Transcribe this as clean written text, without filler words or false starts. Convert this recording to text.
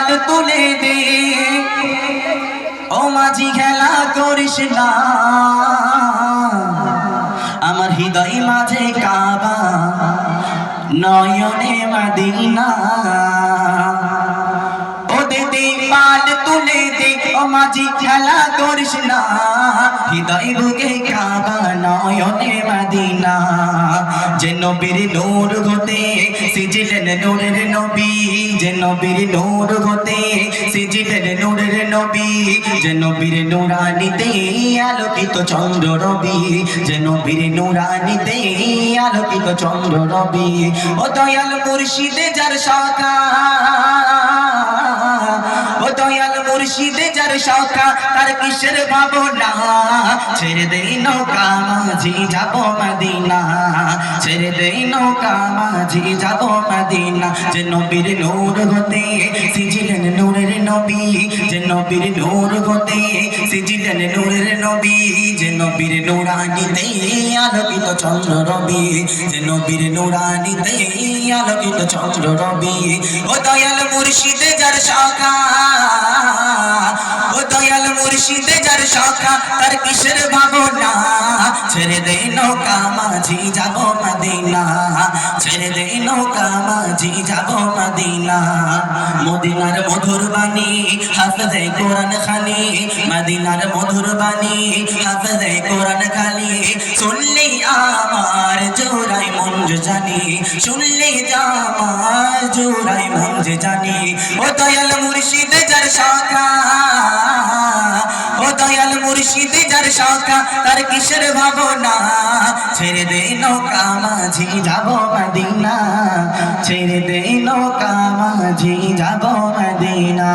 পাল তুলে দে ও মাঝি খেলা করিস না আমার হৃদয় মাঝে কাবা নয়নে মদিনা ও দিদি পাল তুলে দে ও মাঝি খেলা করিস না হৃদয় বুকে কাবা নয়নে মদিনা যে নবীর নূর হতে সিজিলেন নূরের নবী যে নবীর নূর হতে সিজিলেন নূরের নবী যে নবীর নূরানিতে আলোকিত চন্দ্র রবি যে নবীর নূরানিতে আলোকিত চন্দ্র রবি ও দয়াল মুর্শিদে যার শাখা ও দয়াল মুর্শিদে যার শাখা তার কিসের ভাবনা ছেড়ে দেই নৌকা মাঝি যাব মদিনা ছেড়ে দেই নৌকা মাঝি যাব মদিনা যে নবীর নূর হতে সিজিলেন নূরের নবী যে নবীর নূর হতে সিজিলেন নূরের নবী যে নবীর নূরানিতে আলোকিত চন্দ্র রবি যে নবীর নূরানিতে আলোকিত চন্দ্র রবি ও দয়াল মুর্শিদে যার শাখা ও দয়াল মুর্শিদে যার শাখা তার কিসের ভাবনা ছেড়ে দে নৌকা মাঝি যাব মদিনা ছেড়ে দে নৌকা মাঝি যাব মদিনা মদিনার মধুর বাণী হাফেজে কোরআন খানি মদিনার মধুর বাণী হাফেজে কোরআন খানি শুনলেই আমার জোড়াই মন জানি শুনলেই আমার জোড়াই মন জানি ও দয়াল মুর্শিদে যার শাখা ও দয়াল মুর্শিদে যার শাখা তার কিসের ভাবনা ছেড়ে দে নৌকা মাঝি যাব মদিনা ছেড়ে দে নৌকা মাঝি যাব মদিনা।